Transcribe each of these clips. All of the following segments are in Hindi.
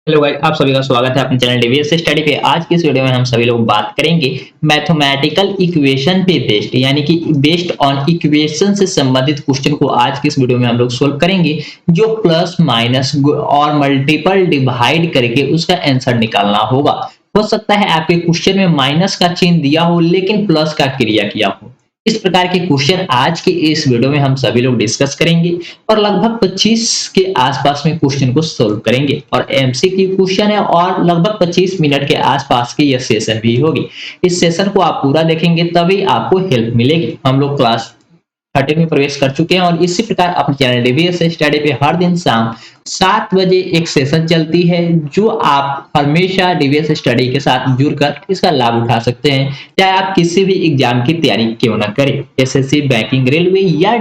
हेलो गाइस, आप सभी का स्वागत है अपने चैनल डीवीएस स्टडी पे। आज की इस वीडियो में हम सभी लोग बात करेंगे मैथमेटिकल इक्वेशन पे बेस्ड, यानी कि बेस्ड ऑन इक्वेशन से संबंधित क्वेश्चन को आज की इस वीडियो में हम लोग सोल्व करेंगे, जो प्लस माइनस और मल्टीपल डिवाइड करके उसका आंसर निकालना होगा। हो सकता है आपके क्वेश्चन में माइनस का चिन्ह दिया हो लेकिन प्लस का क्रिया किया हो। इस प्रकार के क्वेश्चन आज के इस वीडियो में हम सभी लोग डिस्कस करेंगे और लगभग 25 के आसपास में क्वेश्चन को सोल्व करेंगे और एमसीक्यू क्वेश्चन है और लगभग 25 मिनट के आसपास की यह सेशन भी होगी। इस सेशन को आप पूरा देखेंगे तभी आपको हेल्प मिलेगी। हम लोग क्लास 13 में प्रवेश कर चुके हैं और इसी प्रकार अपने चैनल डीवीएस स्टडी पे हर दिन शाम 7 बजे एक सेशन चलती है, जो आप हमेशा डीवीएस स्टडी के साथ जुड़कर इसका लाभ उठा सकते हैं। चाहे आप किसी भी एग्जाम की तैयारी क्यों ना करें, एसएससी, बैंकिंग, रेलवे या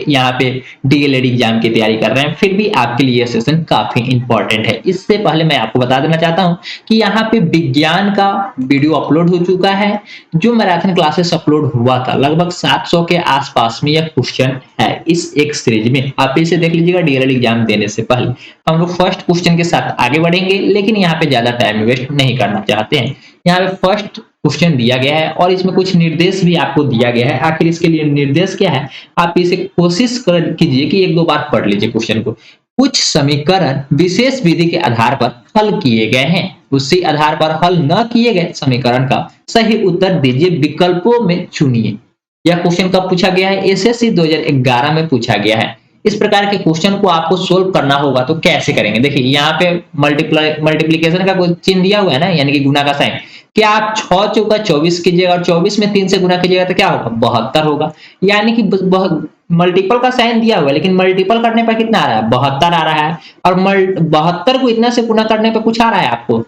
यहाँ पे डीएलएड एग्जाम की तैयारी कर रहे हैं, फिर भी आपके लिए यह सेशन काफी इंपॉर्टेंट है। इससे पहले मैं आपको बता देना चाहता हूँ कि यहाँ पे विज्ञान का वीडियो अपलोड हो चुका है, जो मैराथन क्लासेस अपलोड हुआ था। लगभग 700 के आसपास में यह क्वेश्चन है इस एक सीरीज में। आप इसे देख लीजिएगा डीएलएड एग्जाम देने से पहले। हम लोग फर्स्ट क्वेश्चन के साथ आगे बढ़ेंगे, लेकिन यहाँ पे ज्यादा टाइम वेस्ट नहीं करना चाहते हैं। यहाँ पे फर्स्ट क्वेश्चन दिया गया है और इसमें कुछ निर्देश भी आपको दिया गया है। आखिर इसके लिए निर्देश क्या है, आप इसे कोशिश कर कीजिए कि एक दो बार पढ़ लीजिए क्वेश्चन को। कुछ समीकरण विशेष विधि के आधार पर हल किए गए हैं, उसी आधार पर हल न किए गए समीकरण का सही उत्तर दीजिए, विकल्पों में चुनिए। यह क्वेश्चन कब पूछा गया है? एसएससी 2011 में पूछा गया है। इस प्रकार के क्वेश्चन को आपको सोल्व करना होगा तो कैसे करेंगे? देखिए यहाँ पे मल्टीप्लिकेशन का कोई चिन्ह दिया हुआ है ना, यानी कि गुना का साइन। क्या आप 6 चौका 24 कीजिएगा और 24 में 3 से गुना कीजिएगा तो क्या होगा? 72 होगा। यानी कि मल्टीपल का साइन दिया हुआ है, लेकिन मल्टीपल करने पर कितना आ रहा है? 72 आ रहा है। और 72 को इतना से गुना करने पर कुछ आ रहा है आपको?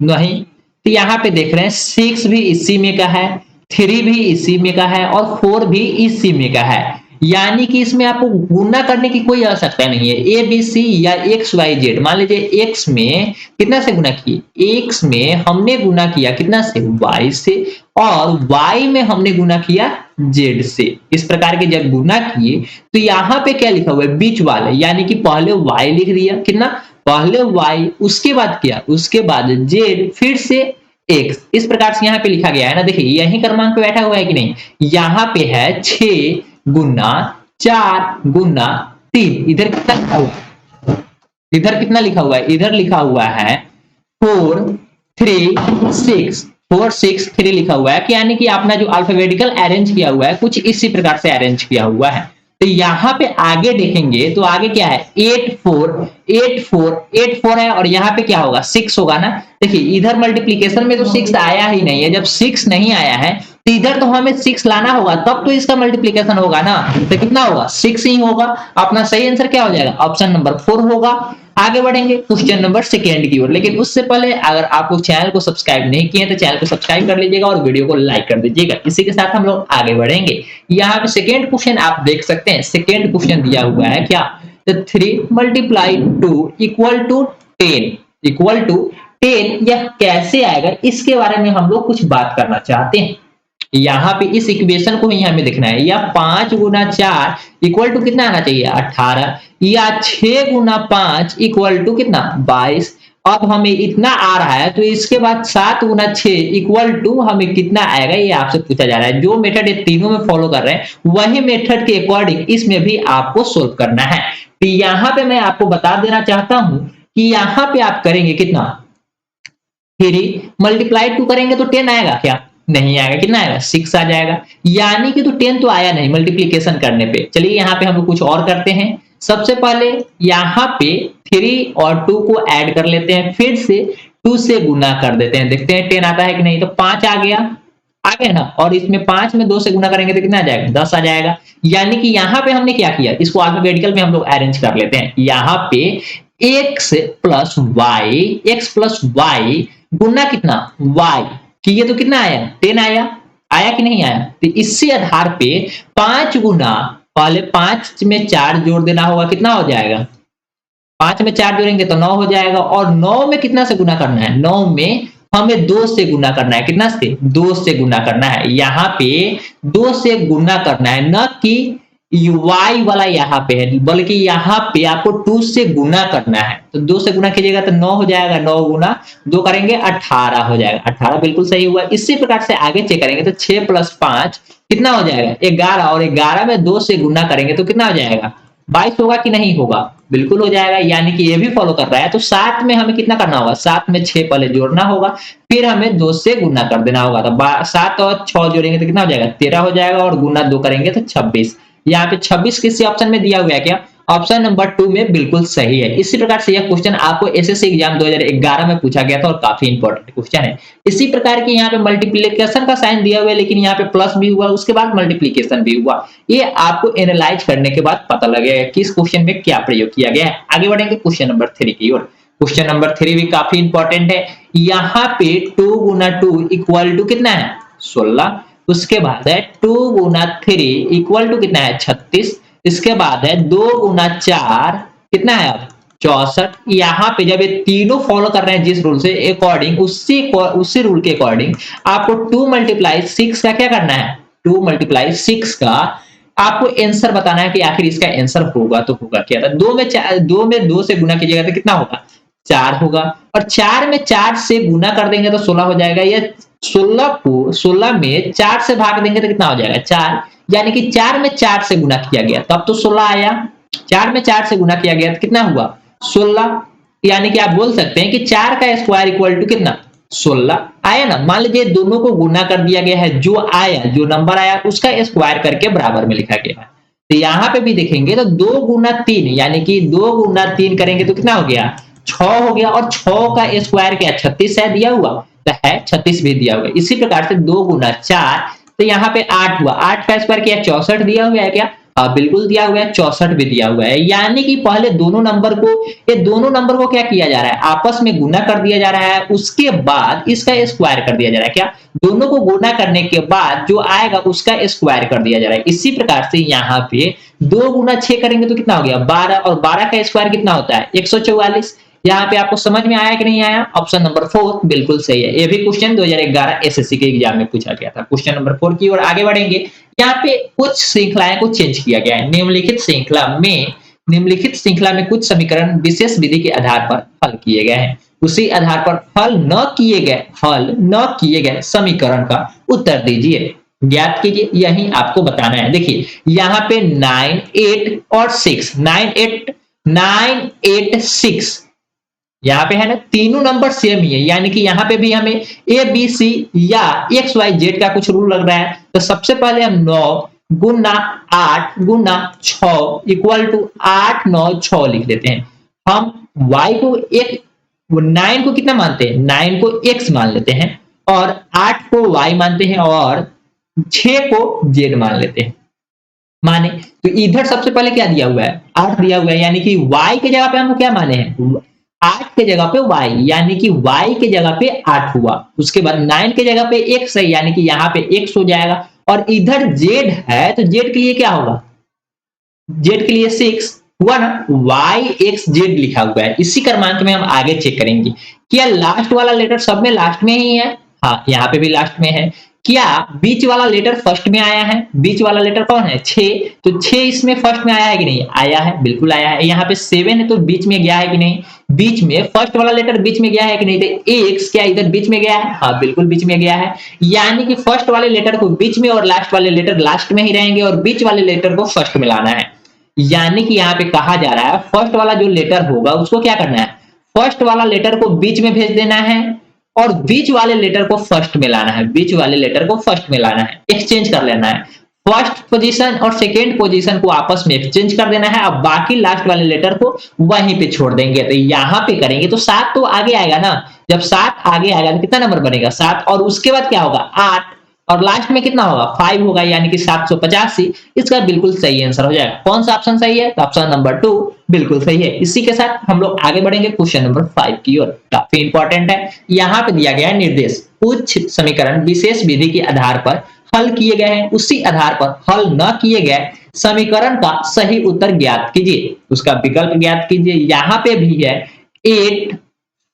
नहीं। तो यहाँ पे देख रहे हैं 6 भी इसी में का है, 3 भी इसी में का है और 4 भी इसी में का है। यानी कि इसमें आपको गुना करने की कोई आवश्यकता नहीं है। ए बी सी या एक्स वाई जेड, मान लीजिए एक्स में कितना से गुना किए? एक्स में हमने गुना किया कितना से? वाई से। और वाई में हमने गुना किया जेड से। इस प्रकार के जब गुना किए तो यहाँ पे क्या लिखा हुआ है? बीच वाले, यानी कि पहले वाई लिख दिया कितना? पहले वाई, उसके बाद क्या? उसके बाद जेड, फिर से एक्स। इस प्रकार से यहाँ पे लिखा गया है ना। देखिए यही क्रमांक पे बैठा हुआ है कि नहीं? यहाँ पे है 6 गुना 4 गुना 3। इधर कितना लिखा हुआ है? इधर कितना लिखा हुआ है? इधर लिखा हुआ है 4 3 6। 4 6 3 लिखा हुआ है, यानी कि आपने जो अल्फाबेटिकल अरेंज किया हुआ है कुछ इसी प्रकार से अरेंज किया हुआ है। तो यहाँ पे आगे देखेंगे तो आगे क्या है? 8 4 8 4 8 4 है और यहाँ पे क्या होगा? 6 होगा ना। देखिए इधर मल्टीप्लिकेशन में तो 6 आया ही नहीं है। जब 6 नहीं आया है तो इधर तो हमें 6 लाना होगा, तब तो इसका मल्टीप्लिकेशन होगा ना। तो कितना होगा? 6 ही होगा। अपना सही आंसर क्या हो जाएगा? ऑप्शन नंबर 4 होगा। आगे बढ़ेंगे क्वेश्चन नंबर सेकेंड की ओर, लेकिन उससे पहले अगर आप लोग चैनल को सब्सक्राइब नहीं किए तो चैनल को सब्सक्राइब कर लीजिएगा और वीडियो को लाइक कर दीजिएगा। इसी के साथ हम लोग आगे बढ़ेंगे। यहाँ पे सेकेंड क्वेश्चन आप देख सकते हैं। सेकेंड क्वेश्चन दिया हुआ है क्या? तो 3 multiply 2 equal to 10 equal to 10। यह कैसे आएगा इसके बारे में हम लोग कुछ बात करना चाहते हैं। यहाँ पे इस इक्वेशन को ही हमें देखना है। या 5 गुना 4 इक्वल टू कितना आना चाहिए? 18। या 6 गुना 5 इक्वल टू कितना? 22। अब हमें इतना आ रहा है तो इसके बाद 7 गुना 6 इक्वल टू हमें कितना आएगा, ये आपसे पूछा जा रहा है। जो मेथड ये तीनों में फॉलो कर रहे हैं वही मेथड के अकॉर्डिंग इसमें भी आपको सोल्व करना है। तो यहाँ पे मैं आपको बता देना चाहता हूं कि यहाँ पे आप करेंगे कितना? 3 मल्टीप्लाई 2 करेंगे तो 10 आएगा क्या? नहीं आएगा। कितना आएगा? 6 आ जाएगा। यानी कि तो 10 तो आया नहीं मल्टीप्लिकेशन करने पे। चलिए यहाँ पे हम लोग कुछ और करते हैं। सबसे पहले यहाँ पे 3 और 2 को ऐड कर लेते हैं, फिर से 2 से गुना कर देते हैं, देखते हैं 10 आता है कि नहीं। तो 5 आ गया ना। और इसमें 5 में 2 से गुना करेंगे तो कितना आ जाएगा? 10 आ जाएगा। यानी कि यहाँ पे हमने क्या किया? इसको अल्फाबेटिकल में हम लोग अरेंज कर लेते हैं। यहाँ पे x प्लस वाई गुना कितना? y किए तो कितना आया? 10 आया कि नहीं आया? तो इसी आधार पे 5 गुना, पहले 5 में 4 जोड़ देना होगा, कितना हो जाएगा? 5 में 4 जोड़ेंगे तो 9 हो जाएगा। और 9 में कितना से गुना करना है? 9 में हमें 2 से गुना करना है। कितना से? 2 से गुना करना है। यहाँ पे 2 से गुना करना है, न कि y वाला यहाँ पे है, बल्कि यहाँ पे आपको 2 से गुना करना है। तो 2 से गुना कीजिएगा तो 9 हो जाएगा, 9 गुना 2 करेंगे 18 हो जाएगा, 18 बिल्कुल सही हुआ। इसी प्रकार से आगे चेक करेंगे तो 6 + 5 कितना हो जाएगा 11, और 11 में 2 से गुना करेंगे तो कितना हो जाएगा 22 होगा कि नहीं होगा, बिल्कुल हो जाएगा, यानी कि ये भी फॉलो कर रहा है। तो 7 में हमें कितना करना होगा, 7 में 6 पहले जोड़ना होगा, फिर हमें 2 से गुना कर देना होगा। तो 7 और 6 जोड़ेंगे तो कितना हो जाएगा 13 हो जाएगा, और गुना 2 करेंगे तो 26। यहाँ पे 26 किसी ऑप्शन में दिया हुआ है क्या, ऑप्शन नंबर 2 में बिल्कुल सही है। इसी प्रकार से यह क्वेश्चन आपको एसएससी एग्जाम 2011 में पूछा गया था और काफी इंपॉर्टेंट क्वेश्चन है। इसी प्रकार के यहाँ पे मल्टीप्लिकेशन का साइन दिया हुआ है, लेकिन यहाँ पे प्लस भी हुआ, उसके बाद मल्टीप्लिकेशन भी हुआ। ये आपको एनालाइज करने के बाद पता लगेगा कि इस क्वेश्चन में क्या प्रयोग किया गया है। आगे बढ़ेंगे क्वेश्चन नंबर 3 की ओर। क्वेश्चन नंबर 3 भी काफी इंपॉर्टेंट है। यहाँ पे 2 गुना 2 इक्वल टू कितना है 16, उसके बाद है 2 गुना 3 इक्वल टू कितना है 36, इसके बाद है 2 गुना 4 कितना है अब 64। यहाँ पे जब ये तीनों फॉलो कर रहे हैं जिस रूल से अकॉर्डिंग, उसी रूल के अकॉर्डिंग आपको 2 × 6 का क्या करना है, 2 × 6 का आपको आंसर बताना है कि आखिर इसका आंसर होगा तो होगा क्या था। 2 में 2 से गुना कीजिएगा तो कितना होगा 4 होगा, और 4 में 4 से गुना कर देंगे तो 16 हो जाएगा। या 16 में 4 से भाग देंगे तो कितना हो जाएगा 4, यानी कि 4 में 4 से गुना किया गया तब तो 16 आया, 4 में 4 से गुना किया गया तो कितना हुआ 16, यानी कि आप बोल सकते हैं कि 4 का स्क्वायर इक्वल टू कितना 16 आया ना। मान लीजिए दोनों को गुना कर दिया गया है, जो आया जो नंबर आया उसका स्क्वायर करके बराबर में लिखा गया है। तो यहाँ पे भी देखेंगे तो 2 गुना 3, यानी कि 2 गुना 3 करेंगे तो कितना हो गया 6 हो गया, और 6 का स्क्वायर क्या 36 है दिया हुआ, तो है 36 भी दिया हुआ है। इसी प्रकार से 2 गुना 4 तो यहाँ पे 8 हुआ, 8 का स्क्वायर क्या 64 दिया हुआ है क्या, हाँ बिल्कुल दिया हुआ है, 64 भी दिया हुआ है। यानी कि पहले दोनों नंबर को क्या किया जा रहा है आपस में गुना कर दिया जा रहा है, उसके बाद इसका स्क्वायर कर दिया जा रहा है। क्या दोनों को गुना करने के बाद जो आएगा उसका स्क्वायर कर दिया जा रहा है। इसी प्रकार से यहाँ पे 2 गुना 6 करेंगे तो कितना हो गया 12, और 12 का स्क्वायर कितना होता है 144। यहाँ पे आपको समझ में आया कि नहीं आया, ऑप्शन नंबर 4 बिल्कुल सही है। ये भी क्वेश्चन 2011 एसएससी के एग्जाम में पूछा गया था। क्वेश्चन नंबर 4 की ओर आगे बढ़ेंगे। यहाँ पे कुछ श्रृंखलाएं को चेंज किया गया है। निम्नलिखित श्रृंखला में कुछ समीकरण विशेष विधि के आधार पर हल किए गए हैं। उसी आधार पर हल न किए गए समीकरण का उत्तर दीजिए, ज्ञात कीजिए, यही आपको बताना है। देखिए यहाँ पे 9, 8 और 6, 9, 8, 6 यहाँ पे है ना, तीनों नंबर सेम ही है, यानी कि यहाँ पे भी हमें ए बी सी या एक्स वाई जेड का कुछ रूल लग रहा है। तो सबसे पहले हम 9 गुना 8 गुना 6 इक्वल टू 8 9 6 लिख देते हैं। हम y को 9 को कितना मानते हैं, 9 को x मान लेते हैं, और 8 को y मानते हैं, और 6 को z मान लेते हैं। माने तो इधर सबसे पहले क्या दिया हुआ है 8 दिया हुआ है, यानी कि y के जगह पे हमको क्या माने हैं 8 के जगह पे y, यानी कि y के जगह पे 8 हुआ। उसके बाद 9 के जगह पे x है, यानी कि यहाँ पे x हो जाएगा, और इधर z है तो z के लिए क्या होगा, z के लिए 6 हुआ ना, y x z लिखा हुआ है। इसी क्रमांक में हम आगे चेक करेंगे क्या लास्ट वाला लेटर सब में लास्ट में ही है, हाँ यहाँ पे भी लास्ट में है। क्या बीच वाला लेटर फर्स्ट में आया है, बीच वाला लेटर कौन है 6, तो 6 इसमें फर्स्ट में आया है कि नहीं, आया है, बिल्कुल आया है। यहाँ पे 7 है तो बीच में गया है कि नहीं, बीच में फर्स्ट वाला लेटर बीच में गया है कि नहीं, तो एक्स क्या इधर बीच में गया है, हाँ बिल्कुल बीच में गया है। यानी कि फर्स्ट वाले लेटर को बीच में और लास्ट वाले लेटर लास्ट में ही रहेंगे, और बीच वाले लेटर को फर्स्ट में लाना है। यानी कि यहाँ पे कहा जा रहा है फर्स्ट वाला जो लेटर होगा उसको क्या करना है, फर्स्ट वाला लेटर को बीच में भेज देना है, और बीच वाले लेटर को फर्स्ट में लाना है, बीच वाले लेटर को फर्स्ट में लाना है, एक्सचेंज कर लेना है। फर्स्ट पोजीशन और सेकेंड पोजीशन को आपस में एक्सचेंज कर देना है, अब बाकी लास्ट वाले लेटर को वहीं पे छोड़ देंगे। तो यहाँ पे करेंगे तो 7 तो आगे आएगा ना, जब 7 आगे आएगा तो कितना नंबर बनेगा 7, और उसके बाद क्या होगा 8, और लास्ट में कितना होगा 5 होगा, यानी कि 785। इसका बिल्कुल सही आंसर हो जाएगा। कौन सा ऑप्शन सही है, तो ऑप्शन नंबर 2 बिल्कुल सही है। इसी के साथ हम लोग आगे बढ़ेंगे क्वेश्चन नंबर 5 की ओर। काफी इंपॉर्टेंट है। यहाँ पे दिया गया है निर्देश, कुछ समीकरण विशेष विधि के आधार पर हल किए गए हैं, उसी आधार पर हल न किए गए समीकरण का सही उत्तर ज्ञात कीजिए, उसका विकल्प ज्ञात कीजिए। यहाँ पे भी है 8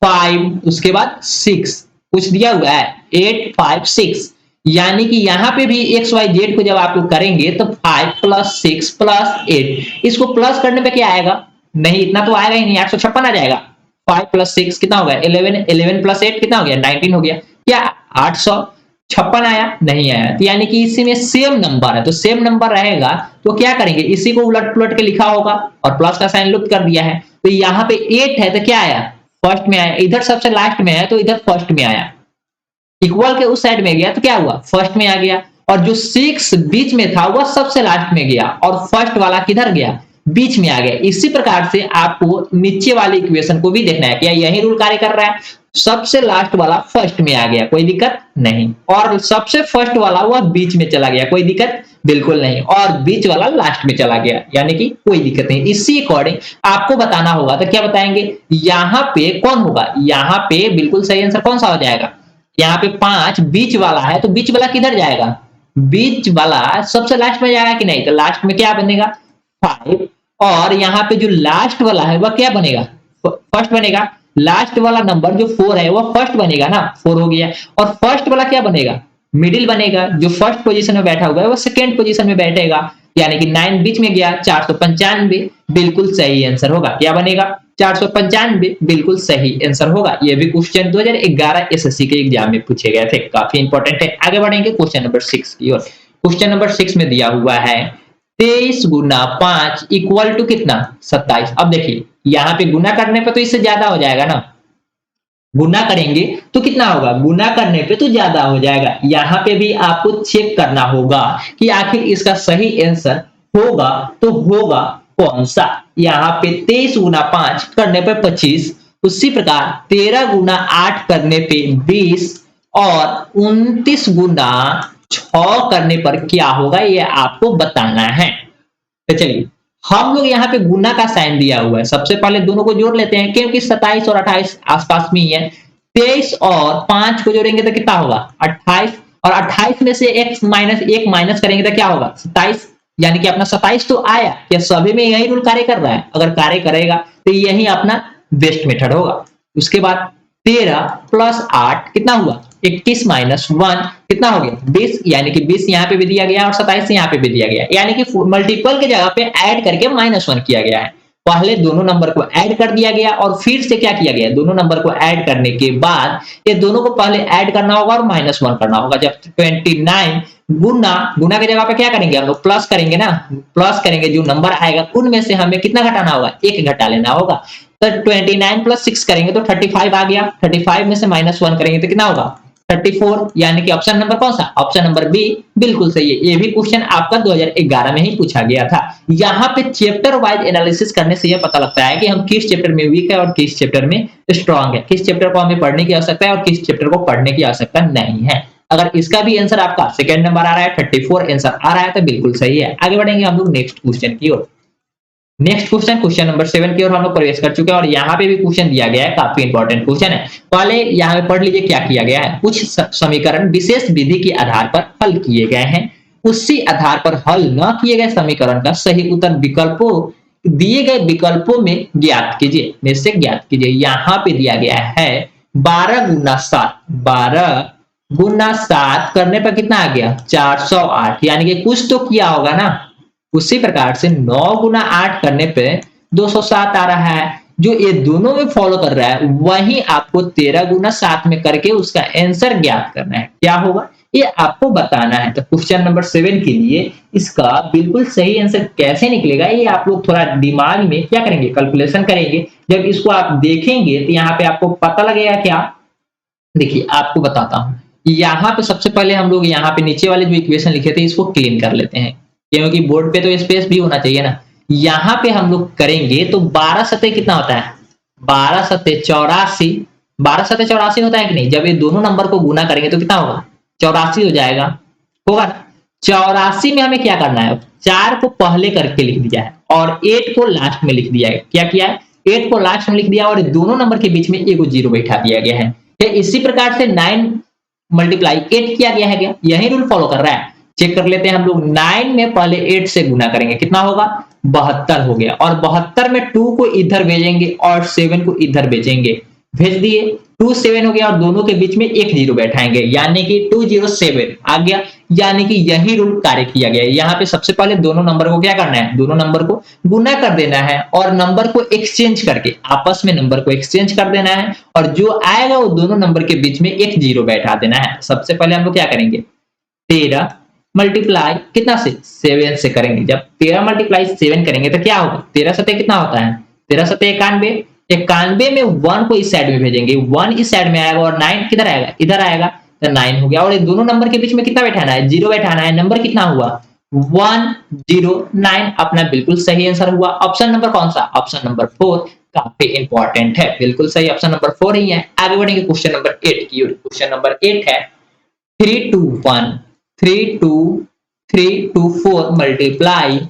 5 उसके बाद 6 कुछ दिया हुआ है 8 5 6, यानी कि यहाँ पे भी एक्स वाई जेड को जब आप लोग करेंगे तो 5 प्लस 6 प्लस 8, इसको प्लस करने पे क्या आएगा? नहीं, इतना तो आएगा ही नहीं, 856 आ जाएगा। 5 प्लस 6 कितना हो गया? 11, 11 प्लस 8 कितना हो गया? 19 हो गया। क्या 856 आया? नहीं आया। तो यानी कि इसी में सेम नंबर है, तो सेम नंबर रहेगा तो क्या करेंगे, इसी को उलट पुलट के लिखा होगा और प्लस का साइन लुप्त कर दिया है। तो यहाँ पे 8 है तो क्या आया? फर्स्ट में आया। इधर सबसे लास्ट में है तो इधर फर्स्ट में आया। इक्वल के उस साइड में गया तो क्या हुआ? फर्स्ट में आ गया। और जो 6 बीच में था वह सबसे लास्ट में गया और फर्स्ट वाला किधर गया? बीच में आ गया। इसी प्रकार से आपको नीचे वाले इक्वेशन को भी देखना है, क्या यही रूल कार्य कर रहा है? सबसे लास्ट वाला फर्स्ट में आ गया, कोई दिक्कत नहीं, और सबसे फर्स्ट वाला वह बीच में चला गया, कोई दिक्कत बिल्कुल नहीं, और बीच वाला लास्ट में चला गया, यानी कि कोई दिक्कत नहीं। इसी अकॉर्डिंग आपको बताना होगा, तो क्या बताएंगे? यहाँ पे कौन होगा? यहाँ पे बिल्कुल सही आंसर कौन सा हो जाएगा? यहाँ पे 5 बीच वाला है तो बीच वाला किधर जाएगा? बीच वाला सबसे लास्ट में जाएगा कि नहीं? तो लास्ट में क्या बनेगा? 5। और यहाँ पे जो लास्ट वाला है वह क्या बनेगा? फर्स्ट बनेगा। लास्ट वाला नंबर जो 4 है वह फर्स्ट बनेगा ना, 4 हो गया। और फर्स्ट वाला क्या बनेगा? मिडिल बनेगा। जो फर्स्ट पोजीशन में बैठा हुआ है वो सेकेंड पोजीशन में बैठेगा, यानी कि 9 बीच में गया, 495 बिल्कुल सही आंसर होगा। क्या बनेगा? 495 बिल्कुल सही आंसर होगा। यह भी क्वेश्चन 2011 एसएससी के एग्जाम में पूछे गए थे, काफी इंपॉर्टेंट है। आगे बढ़ेंगे क्वेश्चन नंबर 6 की ओर। क्वेश्चन नंबर 6 में दिया हुआ है 23 गुना 5 इक्वल टू कितना? 27। अब देखिए यहाँ पे गुना करने पे तो इससे ज्यादा हो जाएगा ना, गुना करेंगे तो कितना होगा? गुना करने पे तो ज्यादा हो जाएगा। यहाँ पे भी आपको चेक करना होगा कि आखिर इसका सही आंसर होगा तो होगा कौन सा। यहाँ पे 23 गुना 5 करने पे 25, उसी प्रकार 13 गुना 8 करने पे 20 और 29 गुना 6 करने पर क्या होगा, ये आपको बताना है। तो चलिए हम लोग यहाँ पे गुना का साइन दिया हुआ है, सबसे पहले दोनों को जोड़ लेते हैं क्योंकि 27 और 28 आसपास में ही है। 23 और 5 को जोड़ेंगे तो कितना होगा? 28, और 28 में से एक माइनस करेंगे तो क्या होगा? 27, यानी कि अपना 27 तो आया। क्या सभी में यही रूल कार्य कर रहा है? अगर कार्य करेगा तो यही अपना बेस्ट मेथड होगा। उसके बाद 13 प्लस 8 कितना हुआ? 21 माइनस 1 कितना हो गया? 20, यानी कि 20 यहाँ पे भी दिया गया और 27 यहाँ पे भी दिया गया, यानी कि मल्टीपल के जगह पे ऐड करके -1 किया गया है। पहले दोनों नंबर को ऐड कर दिया गया और फिर से क्या किया गया? दोनों नंबर को ऐड करने के बाद ये दोनों को पहले ऐड करना होगा और -1 करना होगा। जब 29 गुना की जगह पे क्या करेंगे हम लोग? प्लस करेंगे ना, प्लस करेंगे, जो नंबर आएगा उनमें से हमें कितना घटाना होगा? 1 घटा लेना होगा। तो 29 प्लस 6 करेंगे तो 35 आ गया। 35 में से -1 करेंगे तो कितना होगा? 34, यानी कि ऑप्शन नंबर कौन सा? ऑप्शन नंबर बी बिल्कुल सही है। ये भी क्वेश्चन आपका 2011 में ही पूछा गया था। यहाँ पे चैप्टर वाइज एनालिसिस करने से यह पता लगता है कि हम किस चैप्टर में वीक है और किस चैप्टर में स्ट्रांग है, किस चैप्टर को हमें पढ़ने की आवश्यकता है और किस चैप्टर को पढ़ने की आवश्यकता नहीं है। अगर इसका भी आंसर आपका सेकंड नंबर आ रहा है, 34 आंसर आ रहा है, तो बिल्कुल सही है। आगे बढ़ेंगे हम लोग नेक्स्ट क्वेश्चन की ओर। नेक्स्ट क्वेश्चन नंबर 7 की ओर हम लोग प्रवेश कर चुके हैं और यहाँ पे भी क्वेश्चन दिया गया है, काफी इंपॉर्टेंट क्वेश्चन है। पहले यहाँ पे पढ़ लीजिए क्या किया गया है। कुछ समीकरण विशेष विधि के आधार पर हल किए गए हैं, उसी आधार पर हल न किए गए समीकरण का सही उत्तर विकल्पों दिए गए विकल्पों में ज्ञात कीजिए, में से ज्ञात कीजिए। यहाँ पे दिया गया है 12 गुना 7, 12 गुना 7 करने पर कितना आ गया? 408, यानी कि कुछ तो किया होगा ना। उसी प्रकार से 9 गुना 8 करने पे 207 आ रहा है। जो ये दोनों में फॉलो कर रहा है वही आपको 13 गुना 7 में करके उसका आंसर ज्ञात करना है। क्या होगा ये आपको बताना है। तो क्वेश्चन नंबर 7 के लिए इसका बिल्कुल सही आंसर कैसे निकलेगा, ये आप लोग थोड़ा दिमाग में क्या करेंगे? कैलकुलेशन करेंगे। जब इसको आप देखेंगे तो यहाँ पे आपको पता लगेगा क्या। देखिए आपको बताता हूँ, यहाँ पे सबसे पहले हम लोग यहाँ पे नीचे वाले जो इक्वेशन लिखे थे इसको क्लीन कर लेते हैं, क्योंकि बोर्ड पे तो स्पेस भी होना चाहिए ना। यहाँ पे हम लोग करेंगे तो 12 सतह कितना होता है? 12 सतह 84, 12 सतह 84 होता है कि नहीं? जब ये दोनों नंबर को गुना करेंगे तो कितना होगा? 84 हो जाएगा, होगा ना। 84 में हमें क्या करना है? 4 को पहले करके लिख दिया है और 8 को लास्ट में लिख दिया है। क्या किया है? 8 को लास्ट में लिख दिया और दोनों नंबर के बीच में एक जीरो बैठा दिया गया है। इसी प्रकार से 9 मल्टीप्लाई 8 किया गया है। क्या यही रूल फॉलो कर रहा है? चेक कर लेते हैं हम लोग। 9 में पहले 8 से गुना करेंगे, कितना होगा? 72 हो गया, और 72 में 2 को इधर भेजेंगे और 7 को इधर भेजेंगे, भेज दिए। 27 हो गया और दोनों के बीच में एक जीरो बैठाएंगे यानी कि 207 आ गया। यानी कि यही रूल कार्य किया गया है। यहाँ पे सबसे पहले दोनों नंबर को क्या करना है, दोनों नंबर को गुना कर देना है और नंबर को एक्सचेंज करके आपस में नंबर को एक्सचेंज कर देना है और जो आएगा वो दोनों नंबर के बीच में एक जीरो बैठा देना है। सबसे पहले हम लोग क्या करेंगे, 13 मल्टीप्लाई कितना से 7 से करेंगे। जब 13 मल्टीप्लाई 7 करेंगे तो क्या होगा, 13 सतह कितना होता है, 13 सतह 91। 91 में 1 को इस साइड में भेजेंगे, 1 इस साइड में आएगा और 9 किधर आएगा, इधर आएगा, तो 9 हो गया। और ये दोनों नंबर के बीच में कितना बैठाना है, जीरो बैठाना है। नंबर कितना हुआ 109, अपना बिल्कुल सही आंसर हुआ। ऑप्शन नंबर कौन सा, ऑप्शन नंबर 4 काफी इंपॉर्टेंट है, बिल्कुल सही ऑप्शन नंबर 4 ही है। आगे बढ़ेंगे क्वेश्चन नंबर 8 की। क्वेश्चन नंबर 8 है 3 2 मल्टीप्लाई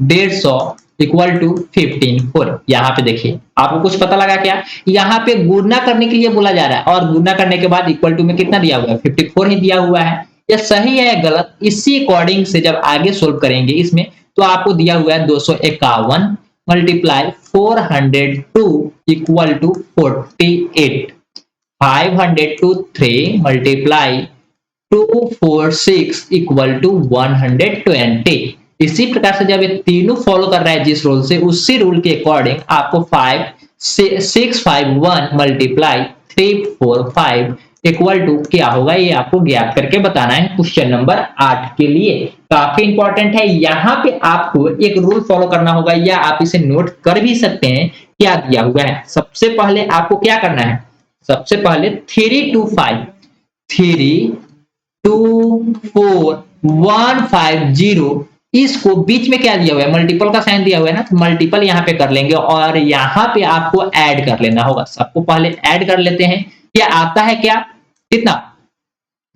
150 इक्वल टू 15 यहाँ पे देखिए आपको कुछ पता लगा क्या, यहाँ पे गुणा करने के लिए बोला जा रहा है और गुणा करने के बाद इक्वल टू में कितना दिया हुआ है, 54 ही दिया हुआ है। यह सही है गलत, इसी अकॉर्डिंग से जब आगे सोल्व करेंगे इसमें तो आपको दिया हुआ है 251 multiply 402 equal to 48। 503 multiply 246 equal to 120। इसी प्रकार से जब ये तीनों फॉलो कर रहा है जिस रूल से, उसी रूल के अकॉर्डिंग आपको 651 मल्टीप्लाई 345 इक्वल टू क्या होगा, ये आपको ज्ञात करके बताना है क्वेश्चन नंबर 8 के लिए। काफी इंपॉर्टेंट है, यहाँ पे आपको एक रूल फॉलो करना होगा या आप इसे नोट कर भी सकते हैं। क्या दिया हुआ है, सबसे पहले आपको क्या करना है, सबसे पहले 325 324 150 इसको बीच में क्या दिया हुआ है, मल्टीपल का साइन दिया हुआ है ना, तो मल्टीपल यहाँ पे कर लेंगे और यहाँ पे आपको ऐड कर लेना होगा। सबको पहले ऐड कर लेते हैं, क्या आता है, क्या कितना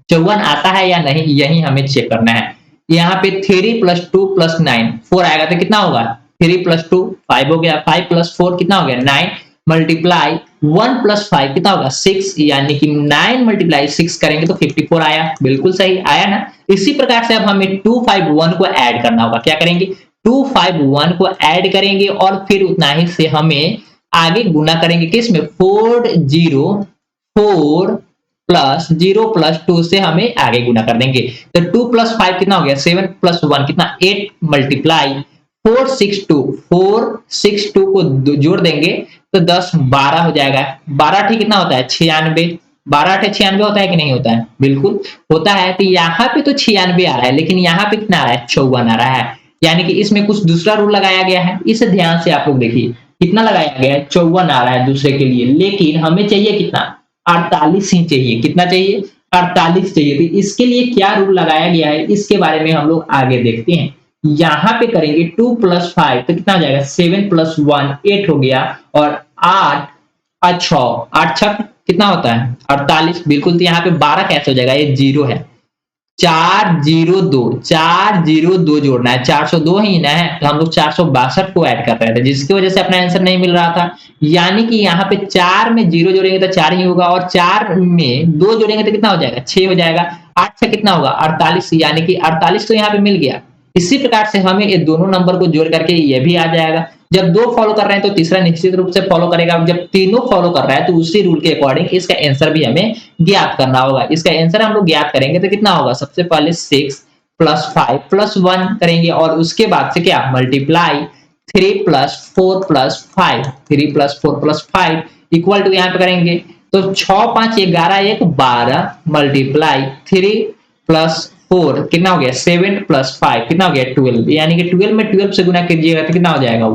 54 आता है या नहीं, यही हमें चेक करना है। यहाँ पे 3 + 2 + 9 4 आएगा तो कितना होगा, 3 + 2 5 हो गया, 5 + 4 कितना हो गया 9 मल्टीप्लाई 1 + 5 कितना होगा 6, यानी कि 9 मल्टीप्लाई 6 करेंगे तो 54 आया, बिल्कुल सही आया ना। इसी प्रकार से अब हमें 251 को ऐड करना होगा, क्या करेंगे 251 को ऐड करेंगे और फिर उतना ही से हमें आगे गुना करेंगे किसमें 404 प्लस 0 + 2 से हमें आगे गुना कर देंगे। तो 2 + 5 कितना हो गया 7 + 1 कितना 8 मल्टीप्लाई 462 को जोड़ देंगे तो 10 12 हो जाएगा। 12 ठीक कितना होता है 96, 12 96 होता है कि नहीं होता है, बिल्कुल होता है। तो यहाँ पे तो 96 आ रहा है लेकिन यहाँ पे कितना आ रहा है 54 आ रहा है, यानी कि इसमें कुछ दूसरा रूल लगाया गया है। इसे ध्यान से आप लोग देखिए कितना लगाया गया है 54 आ रहा है दूसरे के लिए, लेकिन हमें चाहिए कितना 48 ही चाहिए, कितना चाहिए 48 चाहिए। तो इसके लिए क्या रूल लगाया गया है इसके बारे में हम लोग आगे देखते हैं। यहाँ पे करेंगे 2 + 5 तो कितना हो जाएगा 7 + 1 8 हो गया और 8 और 6 8 6 कितना होता है 48, बिल्कुल। तो यहाँ पे 12 कैसे हो जाएगा, ये जीरो है, 402 जोड़ना है, 402 ही ना है तो हम लोग 462 को ऐड कर रहे थे जिसकी वजह से अपना आंसर नहीं मिल रहा था। यानी कि यहाँ पे 4 में 0 जोड़ेंगे तो 4 ही होगा और 4 में 2 जोड़ेंगे तो कितना हो जाएगा 6 हो जाएगा। 8 से कितना होगा 48, यानी कि 48 तो यहाँ पे मिल गया। इसी प्रकार से हमें ये दोनों नंबर को जोड़ करके ये भी आ जाएगा। जब 2 फॉलो कर रहे हैं तो तीसरा निश्चित रूप से फॉलो करेगा, जब तीनों फॉलो कर रहा है तो उसी रूल के अकॉर्डिंग इसका आंसर भी हमें ज्ञात करना होगा। इसका आंसर हम लोग ज्ञात करेंगे तो कितना होगा, सबसे पहले 6 + 5 + 1 करेंगे और उसके बाद से क्या मल्टीप्लाई 3 + 4 + 5 3 + 4 + 5 इक्वल टू यहाँ पे करेंगे तो 6 5 11 1 12 मल्टीप्लाई 3 + 4 कितना हो गया 7 + 5 कितना हो गया 12, यानी कि 12 में 12 से गुना कीजिएगा तो कितना हो जाएगा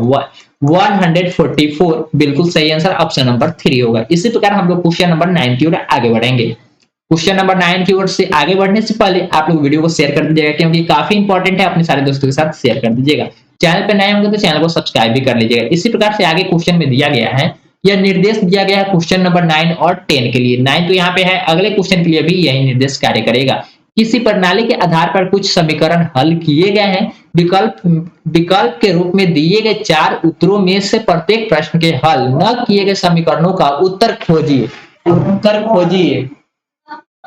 144, बिल्कुल सही आंसर ऑप्शन नंबर 3 होगा। इसी प्रकार हम लोग क्वेश्चन नंबर 9 की ओर आगे बढ़ेंगे। क्वेश्चन नंबर 9 की ओर से आगे बढ़ने से पहले आप लोग वीडियो को शेयर कर दीजिएगा क्योंकि काफी इंपॉर्टेंट है, अपने सारे दोस्तों के साथ शेयर कर दीजिएगा। चैनल पे नए होंगे तो चैनल को सब्सक्राइब भी कर लीजिएगा। इसी प्रकार से आगे क्वेश्चन में दिया गया है, यह निर्देश दिया गया है क्वेश्चन नंबर 9 और 10 के लिए। 9 तो यहाँ पे है, अगले क्वेश्चन के लिए भी यही निर्देश कार्य करेगा। किसी प्रणाली के आधार पर कुछ समीकरण हल किए गए हैं, विकल्प के रूप में दिए गए 4 उत्तरों में से प्रत्येक प्रश्न के हल न किए गए समीकरणों का उत्तर खोजिए।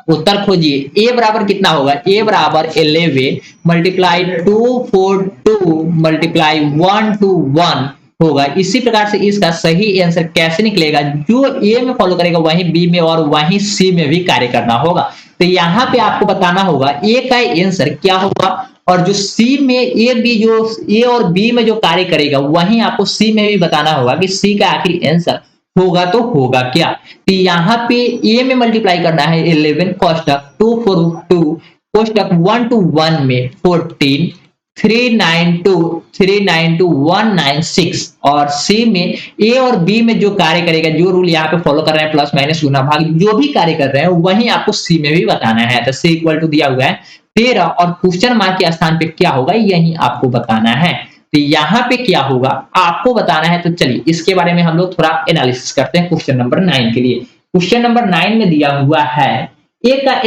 उत्तर खोजिए। a बराबर कितना होगा, a बराबर 11 मल्टीप्लाई 242 मल्टीप्लाई 121 होगा। इसी प्रकार से इसका सही आंसर कैसे निकलेगा, जो ए में फॉलो करेगा वहीं बी में और वहीं सी में भी कार्य करना होगा। तो यहाँ पे आपको बताना होगा ए का आंसर क्या होगा, और जो सी में ए और बी में जो कार्य करेगा वहीं आपको सी में भी बताना होगा कि सी का आखिर आंसर होगा तो होगा क्या। तो यहाँ पे ए में मल्टीप्लाई करना है 11 कोष्टक 2 4 2 कोष्टक 1 to 1 में 14 392 196, और सी में ए और बी में जो कार्य करेगा, जो रूल यहाँ पे फॉलो कर रहे हैं प्लस माइनस गुना भाग जो भी कार्य कर रहे हैं वही आपको सी में भी बताना है। तो सी इक्वल टू दिया हुआ है 13 और क्वेश्चन मार्क के स्थान पे क्या होगा यही आपको बताना है। तो यहाँ पे क्या होगा आपको बताना है। तो चलिए इसके बारे में हम लोग थोड़ा एनालिसिस करते हैं क्वेश्चन नंबर 9 के लिए। क्वेश्चन नंबर 9 में दिया हुआ है ए का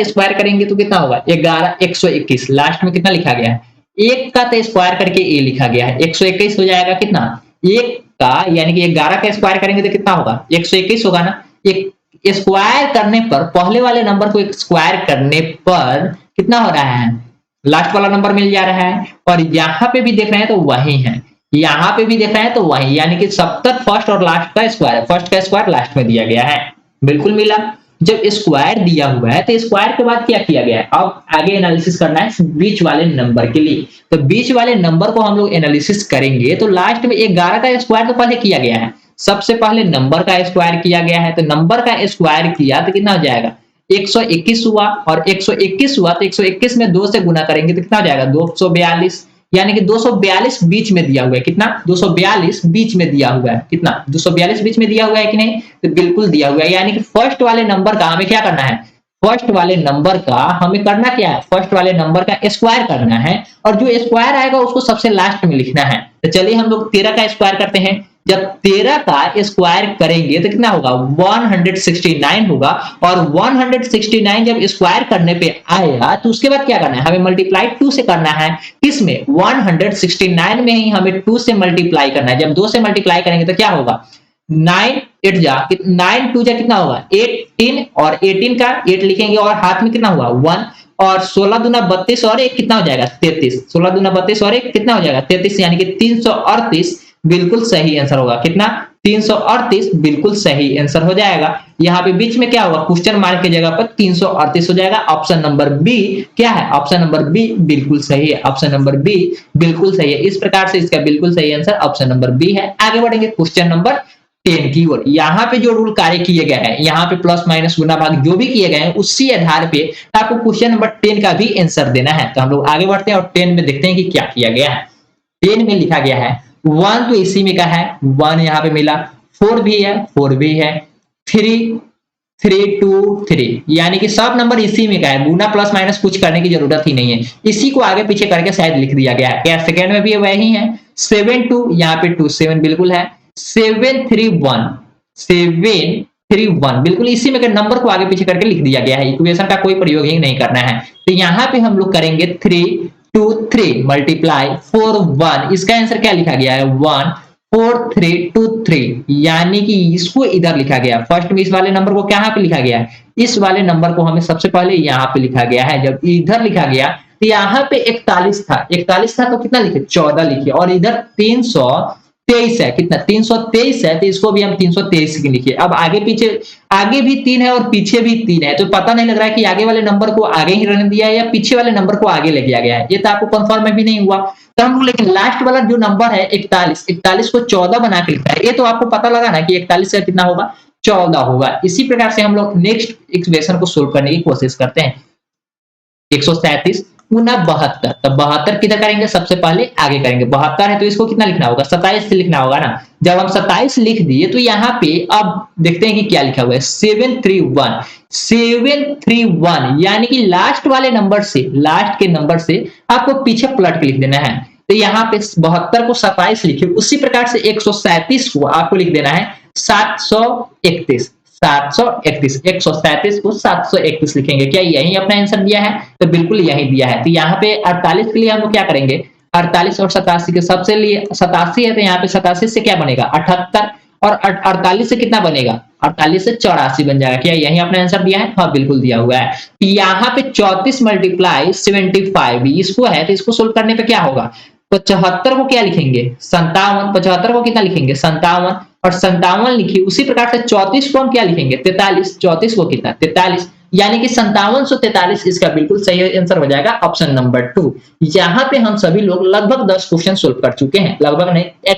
स्क्वायर करेंगे तो कितना होगा 11 121, लास्ट में कितना लिखा गया है एक का तो स्क्वायर करके ए लिखा गया है 121 हो जाएगा कितना एक का, यानी कि 11 का स्क्वायर करेंगे तो कितना होगा 121 होगा ना। एक स्क्वायर करने पर पहले वाले नंबर को स्क्वायर करने पर कितना हो रहा है लास्ट वाला नंबर मिल जा रहा है, और यहाँ पे भी देख रहे हैं तो वही है, यहाँ पे भी देख रहे हैं तो वही, यानी कि 70 फर्स्ट और लास्ट का स्क्वायर है, फर्स्ट का स्क्वायर लास्ट में दिया गया है, बिल्कुल मिला। जब स्क्वायर दिया हुआ है तो स्क्वायर के बाद क्या किया गया है, अब आगे एनालिसिस करना है बीच वाले नंबर के लिए। तो बीच वाले नंबर को हम लोग एनालिसिस करेंगे तो लास्ट में 11 का स्क्वायर तो पहले किया गया है, सबसे पहले नंबर का स्क्वायर किया गया है, तो नंबर का स्क्वायर किया तो कितना हो जाएगा 121 हुआ, और 121 हुआ तो 121 में 2 से गुना करेंगे तो कितना हो जाएगा 242, यानी कि 242 बीच में दिया हुआ है, कितना 242 बीच में दिया हुआ है, कितना 242 बीच में दिया हुआ है कि नहीं, तो बिल्कुल दिया हुआ है। यानी कि फर्स्ट वाले नंबर का हमें क्या करना है, फर्स्ट वाले नंबर का हमें करना क्या है, फर्स्ट वाले नंबर का स्क्वायर करना है, और जो स्क्वायर आएगा उसको सबसे लास्ट में लिखना है। तो चलिए हम लोग 13 का स्क्वायर करते हैं। जब 13 का स्क्वायर करेंगे तो कितना होगा 169 होगा, और 169 जब स्क्वायर करने पे आएगा तो उसके बाद क्या करना है, हमें मल्टीप्लाई 2 से करना है, किसमें 169 में ही हमें 2 से मल्टीप्लाई करना है। जब 2 से मल्टीप्लाई करेंगे तो क्या होगा 9 2 जा कितना होगा 18, और 18 का 8 लिखेंगे और हाथ में कितना हुआ 1, और 16 दूना 32 और 1 कितना हो जाएगा 33, 16 दूना 32 और 1 कितना हो जाएगा 33, यानी कि 338 बिल्कुल सही आंसर होगा, कितना 338 बिल्कुल सही आंसर हो जाएगा। यहाँ पे बीच में क्या होगा क्वेश्चन मार्क की जगह पर 338 हो जाएगा। ऑप्शन नंबर बी क्या है, ऑप्शन नंबर बी बिल्कुल सही है, ऑप्शन नंबर बी बिल्कुल सही है। इस प्रकार से इसका बिल्कुल सही आंसर ऑप्शन नंबर बी है। आगे बढ़ेंगे क्वेश्चन नंबर 10 की ओर। यहाँ पे जो रूल कार्य किए गए हैं, यहाँ पे प्लस माइनस गुना भाग जो भी किए गए हैं उसी आधार पे आपको क्वेश्चन नंबर 10 का भी आंसर देना है। तो हम लोग आगे बढ़ते हैं और 10 में देखते हैं कि क्या किया गया है। 10 में लिखा गया है 1 तो इसी में का है 1 यहाँ पे मिला, 4 भी है 4 भी है, 3 3 2 3, यानी कि सब नंबर इसी में का है, गुना प्लस माइनस कुछ करने की जरूरत ही नहीं है, इसी को आगे पीछे करके शायद लिख दिया गया है। क्या सेकंड में भी वही है 7 2, यहाँ पे 2 7 बिल्कुल है, 7 3 1 बिल्कुल इसी में के नंबर को आगे पीछे करके लिख दिया गया है, इक्वेशन का कोई प्रयोग ही नहीं करना है। तो यहाँ पे हम लोग करेंगे 3 2 3 मल्टीप्लाई 4 1, इसका आंसर क्या लिखा गया है 1 4 3 2 3, यानी कि इसको इधर लिखा गया, फर्स्ट में इस वाले नंबर को क्या पे लिखा गया है, इस वाले नंबर को हमें सबसे पहले यहाँ पे लिखा गया है। जब इधर लिखा गया तो यहाँ पे 41 था तो कितना लिखे 14 लिखिए, और इधर 323 है, कितना 323 है तो इसको भी हम 323 लिखिए। अब आगे पीछे आगे भी 3 है और पीछे भी 3 है, तो पता नहीं लग रहा है कि आगे वाले नंबर को आगे ही रहने दिया है या पीछे वाले नंबर को आगे ले गया है, ये तो आपको कंफर्म भी नहीं हुआ। तो हम लेकिन लास्ट वाला जो नंबर है 41 को 14 बना के लिखा है, ये तो आपको पता लगा ना कि 41 का कितना होगा 14 होगा। इसी प्रकार से हम लोग नेक्स्ट इक्वेशन को सोल्व करने की कोशिश करते हैं। 137 गुना 72, तो 72 किधर करेंगे, सबसे पहले आगे करेंगे, 72 है तो इसको कितना लिखना होगा 27 से लिखना होगा ना। जब हम 27 लिख दिए तो यहाँ पे अब देखते हैं कि क्या लिखा हुआ है 731, यानी कि लास्ट वाले नंबर से, लास्ट के नंबर से आपको पीछे पलट के लिख देना है। तो यहाँ पे 72 को 27 लिखे, उसी प्रकार से 137 को आपको लिख देना है 731, 137 को 731 लिखेंगे। क्या यही अपना आंसर दिया है, तो बिल्कुल यही दिया है। तो यहाँ पे 48 के लिए हम लोग क्या करेंगे, 48 और 87 के सबसे लिए 87 है तो यहाँ पे 87 से क्या बनेगा 78, और 48 से कितना बनेगा 48 से 84 बन जाएगा। क्या यही अपना आंसर दिया है, हाँ बिल्कुल दिया हुआ है। यहाँ पे 34 मल्टीप्लाई 75 इसको है, तो इसको सोल्व करने पे क्या होगा 75 को क्या लिखेंगे 57, 75 को कितना लिखेंगे 57 और 57 लिखिए। उसी प्रकार से 34 को हम क्या लिखेंगे 43, 34 को कितना 43, यानी कि 5743 इसका बिल्कुल सही आंसर हो जाएगा ऑप्शन नंबर 2। यहाँ पे हम सभी लोग लगभग 10 क्वेश्चन सोल्व कर चुके हैं, लगभग नहीं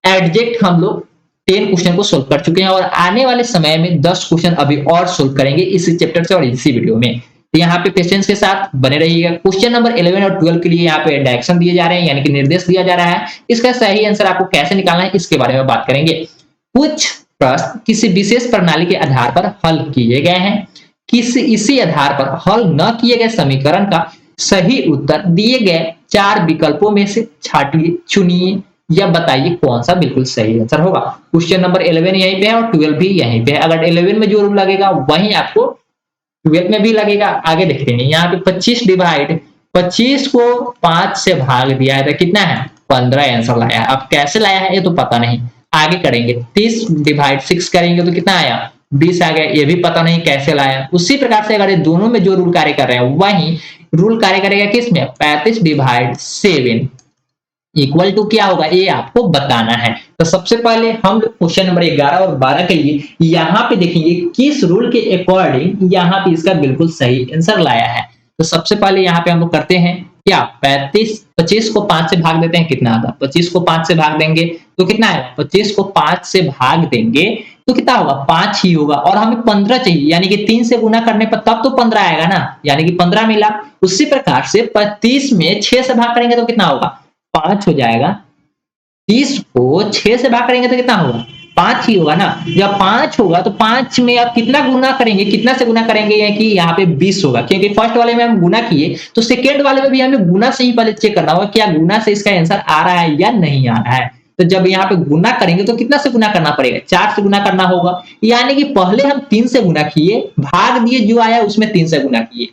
एग्जैक्ट हम लोग 10 क्वेश्चन को सोल्व कर चुके हैं और आने वाले समय में 10 क्वेश्चन अभी और सोल्व करेंगे इसी चैप्टर से और इसी वीडियो में। तो यहाँ पे पेशेंस के साथ बने रहिएगा। क्वेश्चन नंबर 11 और 12 के लिए यहाँ पे डायरेक्शन दिए जा रहे हैं, यानी कि निर्देश दिया जा रहा है। इसका सही आंसर आपको कैसे निकालना है इसके बारे में बात करेंगे। कुछ प्रश्न किसी विशेष प्रणाली के आधार पर हल किए गए हैं, इसी आधार पर हल न किए गए समीकरण का सही उत्तर दिए गए 4 विकल्पों में से छाटिए, चुनिए या बताइए कौन सा बिल्कुल सही आंसर होगा। क्वेश्चन नंबर 11 यहीं पे है और 12 भी यहीं पे है। अगर 11 में जो रूल लगेगा वही आपको 12 में भी लगेगा। आगे देखते हैं, यहाँ पे 25 डिवाइड 25 को 5 से भाग दिया है तो कितना है 15 आंसर लाया है। अब कैसे लाया है ये तो पता नहीं, आगे करेंगे। 30 डिवाइड 6 करेंगे तो कितना आया 20 आ गया, ये भी पता नहीं कैसे लाया। उसी प्रकार से अगर ये दोनों में जो रूल कार्य कर रहे हैं वही रूल कार्य करेगा किसमें 35 डिवाइड 7 इक्वल टू क्या होगा ये आपको बताना है। तो सबसे पहले हम लोग क्वेश्चन नंबर 11 और 12 के लिए यहाँ पे देखेंगे किस रूल के अकॉर्डिंग यहाँ पे इसका बिल्कुल सही आंसर लाया है। तो सबसे पहले यहाँ पे हम लोग करते हैं क्या 25 को 5 से भाग देते हैं, कितना आता 25 को 5 से भाग देंगे तो कितना आएगा 25 को 5 से भाग देंगे तो कितना होगा 5 ही होगा और हमें 15 चाहिए, यानी कि 3 से गुना करने पर तब तो 15 आएगा ना, यानी कि 15 मिला। उसी प्रकार से 35 में 6 से भाग करेंगे तो कितना होगा 5 हो जाएगा। 30 को 6 से भाग करेंगे तो कितना होगा 5 ही होगा ना। जब 5 होगा तो 5 में आप कितना गुना करेंगे, कितना से गुना करेंगे कि यहाँ पे 20 होगा, क्योंकि फर्स्ट वाले में हम गुना किए तो सेकेंड वाले में भी हमें गुना से ही पहले चेक करना होगा क्या गुना से इसका आंसर आ रहा है या नहीं आ रहा है। तो जब यहाँ पे गुना करेंगे तो कितना से गुना करना पड़ेगा 4 से गुना करना होगा, यानी कि पहले हम 3 से गुना किए, भाग दिए जो आया उसमें 3 से गुना किए,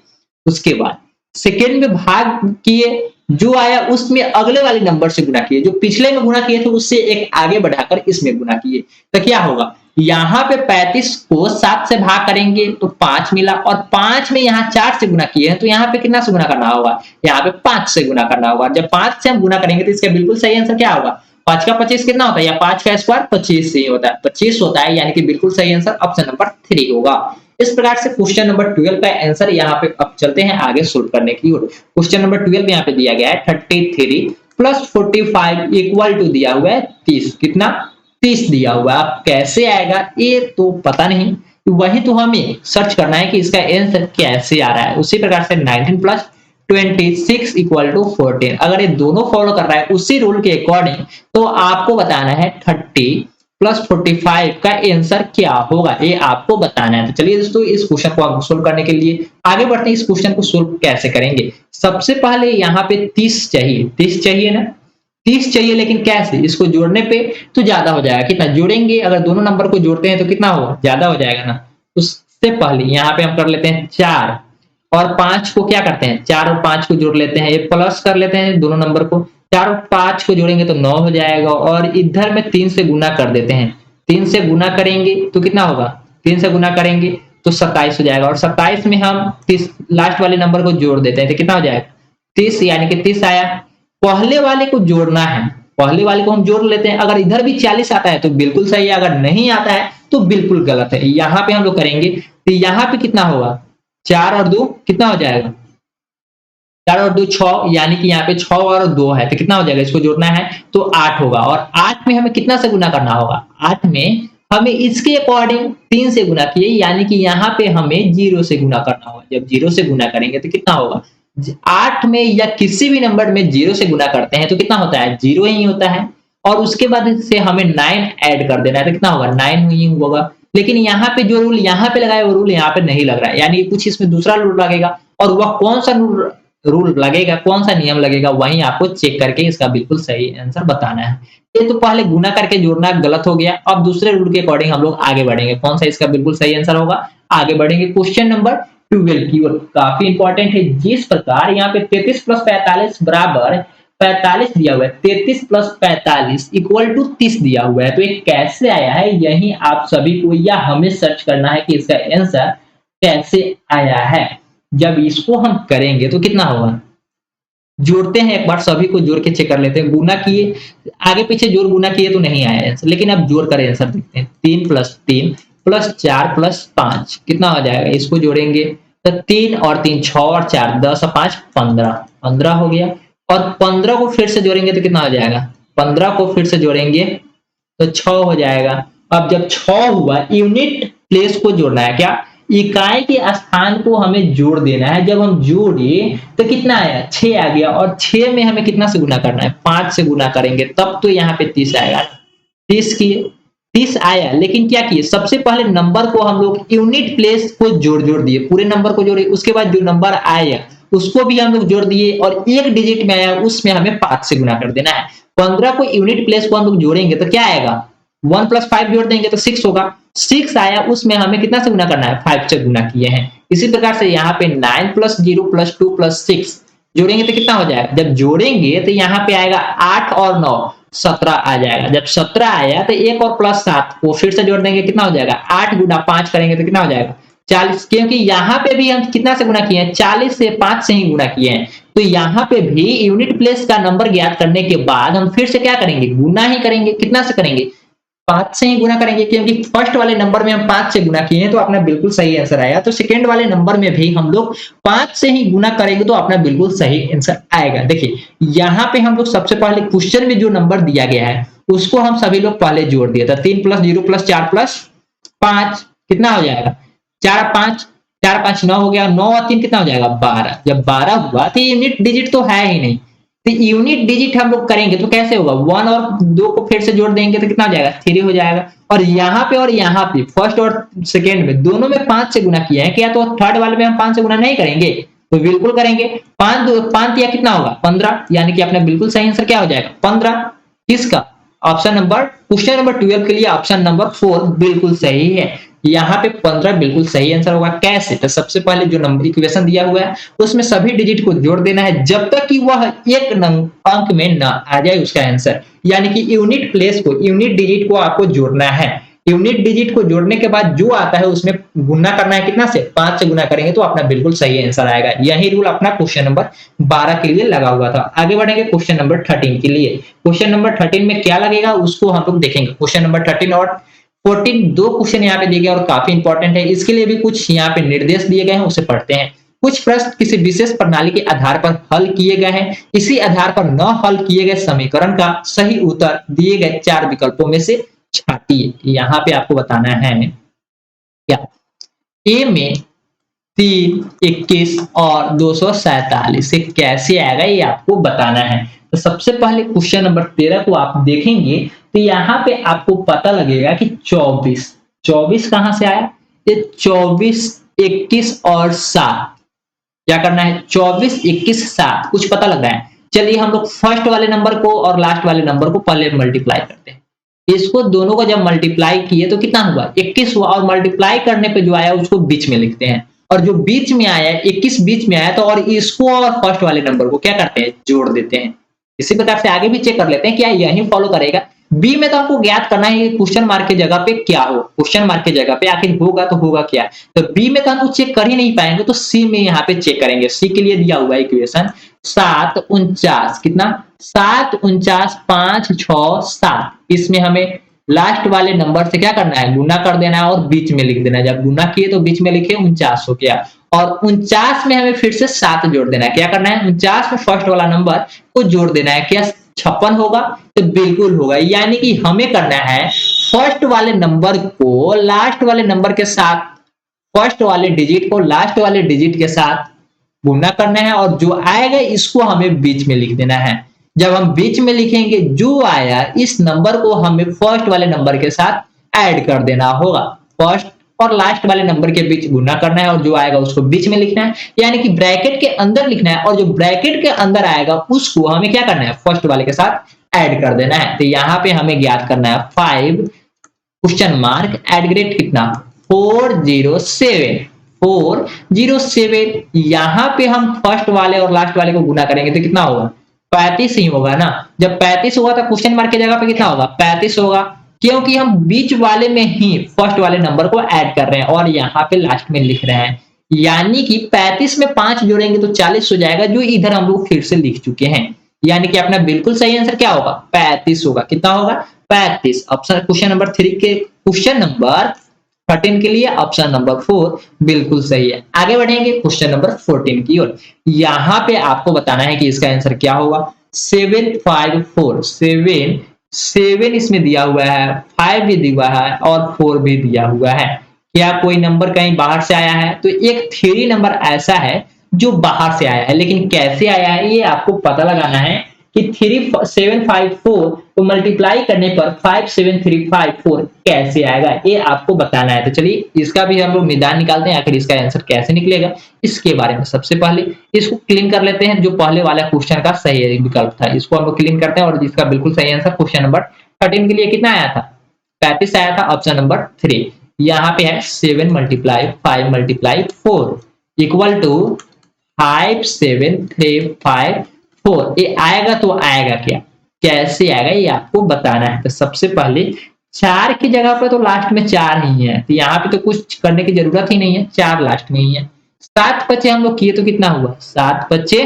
उसके बाद सेकेंड में भाग किए जो आया उसमें अगले वाले नंबर से गुना किए, जो पिछले में गुना किए थे उससे एक आगे बढ़ाकर इसमें गुना किए। तो क्या होगा यहाँ पे 35 को 7 से भाग करेंगे तो 5 मिला और 5 में यहाँ 4 से गुना किए हैं तो यहाँ पे कितना से गुना करना होगा यहाँ पे 5 से गुना करना होगा। जब 5 से हम गुना करेंगे तो इसका बिल्कुल सही आंसर क्या होगा 5 का 25 कितना होता है या 5 का स्क्वायर 25 से ही होता है, 25 होता है, यानी कि बिल्कुल सही आंसर ऑप्शन नंबर 3 होगा। इस प्रकार से क्वेश्चन नंबर 12 का आंसर यहाँ पे अब चलते हैं आगे सोल्व करने की ओर। क्वेश्चन नंबर 12 यहाँ पे दिया गया है 33 प्लस 45 इक्वल टू दिया हुआ है 30, कितना 30 दिया हुआ है। अब कैसे आएगा ये तो पता नहीं, वही तो हमें सर्च करना है कि इसका आंसर कैसे आ रहा है। उसी प्रकार से 19 प्लस 26 इक्वल टू 14, अगर ये दोनों फॉलो कर रहा है उसी रूल के अकॉर्डिंग तो आपको बताना है 30 प्लस 45 का आंसर क्या होगा ये आपको बताना है। तो चलिए दोस्तों इस क्वेश्चन को सोल्व करने के लिए आगे बढ़ते हैं। इस क्वेश्चन को सोल्व कैसे करेंगे, सबसे पहले यहाँ पे 30 चाहिए, 30 चाहिए ना, 30 चाहिए, लेकिन कैसे इसको जोड़ने पे तो ज्यादा हो जाएगा। कितना जोड़ेंगे, अगर दोनों नंबर को जोड़ते हैं तो कितना होगा ज्यादा हो जाएगा ना। उससे पहले यहाँ पे हम कर लेते हैं 4 और 5 को क्या करते हैं 4 और 5 को जोड़ लेते हैं, ये प्लस कर लेते हैं दोनों नंबर को, 4 और 5 को जोड़ेंगे तो 9 हो जाएगा और इधर में 3 से गुना कर देते हैं, 3 से गुना करेंगे तो कितना होगा 3 से गुना करेंगे तो 27 हो जाएगा और 27 में हम 30 लास्ट वाले नंबर को जोड़ देते हैं तो कितना हो जाएगा 30, यानी कि 30 आया। पहले वाले को जोड़ना है, पहले वाले को हम जोड़ लेते हैं, अगर इधर भी 40 आता है तो बिल्कुल सही है, अगर नहीं आता है तो बिल्कुल गलत है। यहाँ पे हम लोग करेंगे तो यहाँ पे कितना होगा 4 और 2 कितना हो जाएगा 4 और 2 6, यानी कि यहाँ पे 6 और 2 है तो कितना हो जाएगा, इसको जोड़ना है तो 8 होगा और 8 में हमें कितना से गुना करना होगा 8 में हमें इसके अकॉर्डिंग 3 से गुना किए, यानी कि यहाँ पे हमें 0 से गुना करना होगा। जब 0 से गुना करेंगे तो कितना होगा 8 में या किसी भी नंबर में 0 से गुना करते हैं तो कितना होता है 0 ही होता है और उसके बाद से हमें 9 ऐड कर देना है तो कितना होगा 9 ही होगा। लेकिन यहाँ पे जो रूल यहाँ पे लगाया वो रूल यहाँ पे नहीं लग रहा है, यानी कुछ इसमें दूसरा रूल लगेगा और वह कौन सा रूल लगेगा, कौन सा नियम लगेगा, वही आपको चेक करके इसका बिल्कुल सही आंसर बताना है। ये तो पहले गुना करके जोड़ना गलत हो गया, अब दूसरे रूल के अकॉर्डिंग हम लोग आगे बढ़ेंगे, कौन सा इसका बिल्कुल सही आंसर होगा आगे बढ़ेंगे। क्वेश्चन नंबर 12 की ओर काफी इंपॉर्टेंट है। जिस प्रकार यहाँ पे 33 प्लस 45 बराबर 45 दिया हुआ है, 33 प्लस 45 इक्वल टू 30 दिया हुआ है, तो ये कैसे आया है यही आप सभी को या हमें सर्च करना है कि इसका आंसर कैसे आया है। जब इसको हम करेंगे तो कितना होगा जोड़ते हैं, एक बार सभी को जोड़ के चेक कर लेते हैं। गुना किए, आगे पीछे जोड़ गुना किए तो नहीं आया आंसर, लेकिन अब जोड़ कर आंसर देखते हैं। 3 + 3 + 4 + 5 कितना हो जाएगा? इसको जोड़ेंगे तो 3 और 3 6 और 4 10 और 5 15, 15 हो गया। और 15 को फिर से जोड़ेंगे तो कितना हो जाएगा? 15 को फिर से जोड़ेंगे तो 6 हो जाएगा। अब जब 6 हुआ, यूनिट प्लेस को जोड़ना है, क्या इकाई के स्थान को हमें जोड़ देना है। जब हम जोड़े तो कितना आया? 6 आ गया। और 6 में हमें कितना से गुना करना है? 5 से गुना करेंगे तब तो यहाँ पे 30 आएगा। 30 किए, 30 आया, लेकिन क्या किए? सबसे पहले नंबर को हम लोग यूनिट प्लेस को जोड़ दिए, पूरे नंबर को जोड़े। उसके बाद जो नंबर आया उसको भी हम लोग जोड़ दिए, और एक डिजिट में आया उसमें हमें 5 से गुना कर देना है। 15 को यूनिट प्लेस को हम लोग जोड़ेंगे तो क्या आएगा? 1 + 5 जोड़ देंगे तो 6 होगा। 6 आया, उसमें हमें कितना से गुना करना है? 5 से गुना किए हैं। इसी प्रकार से यहाँ पे 9 + 0 + 2 + 6 जोड़ेंगे तो कितना हो जाएगा? जब जोड़ेंगे तो यहाँ पे आएगा 8 और 9 17 आ जाएगा। जब 17 आया तो 1 और +7 को फिर से जोड़ देंगे, कितना हो जाएगा? 8 गुना 5 करेंगे तो कितना हो जाएगा? 40। क्योंकि यहाँ पे भी हम कितना से गुना किए हैं? 40 से 5 से ही गुना किए हैं। तो यहाँ पे भी यूनिट प्लेस का नंबर ज्ञात करने के बाद हम फिर से क्या करेंगे? गुना ही करेंगे। कितना से करेंगे? 5 से ही गुना करेंगे, क्योंकि फर्स्ट वाले नंबर में हम 5 से गुना किए हैं तो अपना बिल्कुल सही आंसर आया। तो सेकंड वाले नंबर में भी हम लोग 5 से ही गुना करेंगे तो अपना बिल्कुल सही आंसर आएगा। देखिए यहाँ पे हम लोग सबसे पहले क्वेश्चन में जो नंबर दिया गया है उसको हम सभी लोग पहले जोड़ दिए था। 3 + 0 + 4 + 5 कितना हो जाएगा? 4 5 4 5 9 हो गया। 9 और 3 कितना हो जाएगा? 12। जब 12 हुआ तो यूनिट डिजिट तो है ही नहीं, तो यूनिट डिजिट हम लोग करेंगे तो कैसे होगा? 1 और 2 को फिर से जोड़ देंगे तो कितना हो जाएगा? 3 हो जाएगा। और यहाँ पे फर्स्ट और सेकेंड में दोनों में 5 से गुना किया है, क्या तो थर्ड वाले में हम 5 से गुना नहीं करेंगे? तो बिल्कुल करेंगे। 5 5 या कितना होगा? 15, यानी कि अपना बिल्कुल सही आंसर क्या हो जाएगा? 15। किसका? ऑप्शन नंबर, क्वेश्चन नंबर 12 के लिए ऑप्शन नंबर 4 बिल्कुल सही है। यहाँ पे 15 बिल्कुल सही आंसर होगा। कैसे? तो सबसे पहले जो नंबर इक्वेशन दिया हुआ है उसमें सभी डिजिट को जोड़ देना है जब तक कि वह एक अंक में ना आ जाए उसका आंसर, यानी कि यूनिट प्लेस को, यूनिट डिजिट को आपको जोड़ना है। यूनिट डिजिट को जोड़ने के बाद जो आता है उसमें गुना करना है, कितना से? 5 से गुना करेंगे तो अपना बिल्कुल सही आंसर आएगा। यही रूल अपना क्वेश्चन नंबर 12 के लिए लगा हुआ था। आगे बढ़ेंगे क्वेश्चन नंबर 13 के लिए। क्वेश्चन नंबर 13 में क्या लगेगा उसको हम लोग देखेंगे। क्वेश्चन नंबर 13 और 14 दो क्वेश्चन यहाँ पे दिए गए और काफी इंपॉर्टेंट है। इसके लिए भी कुछ यहाँ पे निर्देश दिए गए हैं, उसे पढ़ते हैं। कुछ प्रश्न किसी विशेष प्रणाली के आधार पर हल किए गए हैं। इसी आधार पर न हल किए गए समीकरण का सही उत्तर दिए गए 4 विकल्पों में से छाटिए। यहाँ पे आपको बताना है क्या? ए में 3, 21 और 247 कैसे आएगा ये आपको बताना है। तो सबसे पहले क्वेश्चन नंबर 13 को आप देखेंगे तो यहाँ पे आपको पता लगेगा कि 24 कहां से आया? ये 24, 21 और 7 क्या करना है? 24, 21, 7 कुछ पता लग रहा है? चलिए हम लोग फर्स्ट वाले नंबर को और लास्ट वाले नंबर को पहले मल्टीप्लाई करते हैं। इसको दोनों को जब मल्टीप्लाई किए तो कितना हुआ? 21 हुआ। और मल्टीप्लाई करने पे जो आया उसको बीच में लिखते हैं, और जो बीच में आया 21 बीच में आया तो और इसको और फर्स्ट वाले नंबर को क्या करते हैं? जोड़ देते हैं। इसी प्रकार से आगे भी चेक कर लेते हैं क्या यही फॉलो करेगा। बी में तो आपको ज्ञात करना है क्वेश्चन मार्क की जगह पे क्या हो, क्वेश्चन मार्क की जगह पे आखिर होगा तो होगा क्या। तो बी में तो हम लोग चेक कर ही नहीं पाएंगे, तो सी में यहाँ पे चेक करेंगे। सी के लिए दिया हुआ है इक्वेशन 7 49 कितना? 7 49 5 6 7। इसमें हमें लास्ट वाले नंबर से क्या करना है? गुना कर देना है और बीच में लिख देना है। जब गुना किए तो बीच में लिखे 49 हो गया, और 49 में हमें फिर से 7 जोड़ देना है। क्या करना है? 49 में फर्स्ट वाला नंबर को जोड़ देना है। क्या 56 होगा? तो बिल्कुल होगा। यानी कि हमें करना है फर्स्ट वाले नंबर को लास्ट वाले नंबर के साथ, फर्स्ट वाले डिजिट को लास्ट वाले डिजिट के साथ गुना करना है, और जो आएगा इसको हमें बीच में लिख देना है। जब हम बीच में लिखेंगे जो आया इस नंबर को हमें फर्स्ट वाले नंबर के साथ ऐड कर देना होगा। फर्स्ट और लास्ट वाले नंबर के बीच गुना करना है और जो आएगा उसको बीच में लिखना है, यानी कि ब्रैकेट के अंदर लिखना है, और जो ब्रैकेट के अंदर आएगा उसको हमें क्या करना है? फर्स्ट वाले के साथ ऐड कर देना है। तो यहाँ पे हमें ज्ञात करना है 5 क्वेश्चन मार्क एट ग्रेड कितना? 407 407। यहाँ पे हम फर्स्ट वाले और लास्ट वाले को गुना करेंगे तो कितना होगा? 35 ही होगा ना। जब 35 होगा तो क्वेश्चन मार्क की जगह पे कितना होगा? 35 होगा, क्योंकि हम बीच वाले में ही फर्स्ट वाले नंबर को ऐड कर रहे हैं और यहाँ पे लास्ट में लिख रहे हैं। यानी कि 35 में 5 जोड़ेंगे तो 40 हो जाएगा, जो इधर हम लोग फिर से लिख चुके हैं। यानी कि अपना बिल्कुल सही आंसर क्या होगा? 35 होगा। कितना होगा? 35। ऑप्शन क्वेश्चन नंबर 3 के क्वेश्चन नंबर 13 के लिए ऑप्शन नंबर 4 बिल्कुल सही है। आगे बढ़ेंगे क्वेश्चन नंबर 14 की ओर। यहाँ पे आपको बताना है कि इसका आंसर क्या होगा। 754 7 इसमें दिया हुआ है, 5 भी दिया हुआ है और 4 भी दिया हुआ है। क्या कोई नंबर कहीं बाहर से आया है? तो एक 3 नंबर ऐसा है जो बाहर से आया है, लेकिन कैसे आया है ये आपको पता लगाना है कि 3754 को मल्टीप्लाई करने पर 57354 कैसे आएगा, ये आपको बताना है। तो चलिए इसका भी हम लोग निदान निकालते हैं, आखिर इसका आंसर कैसे निकलेगा इसके बारे में। सबसे पहले इसको क्लीन कर लेते हैं, जो पहले वाला क्वेश्चन का सही विकल्प था इसको हम लोग क्लीन करते हैं, और जिसका बिल्कुल सही आंसर क्वेश्चन नंबर 13 के लिए कितना आया था? 35 आया था, ऑप्शन नंबर 3। यहाँ पे है 7 मल्टीप्लाई 5 मल्टीप्लाई 4 इक्वल टू 5735 ये आएगा। तो आएगा क्या, कैसे आएगा ये आपको बताना है। तो सबसे पहले 4 की जगह पर तो लास्ट में 4 ही है, तो यहाँ पे तो कुछ करने की जरूरत ही नहीं है, 4 लास्ट में ही है। 7 बच्चे हम लोग किए तो कितना हुआ? 7 बच्चे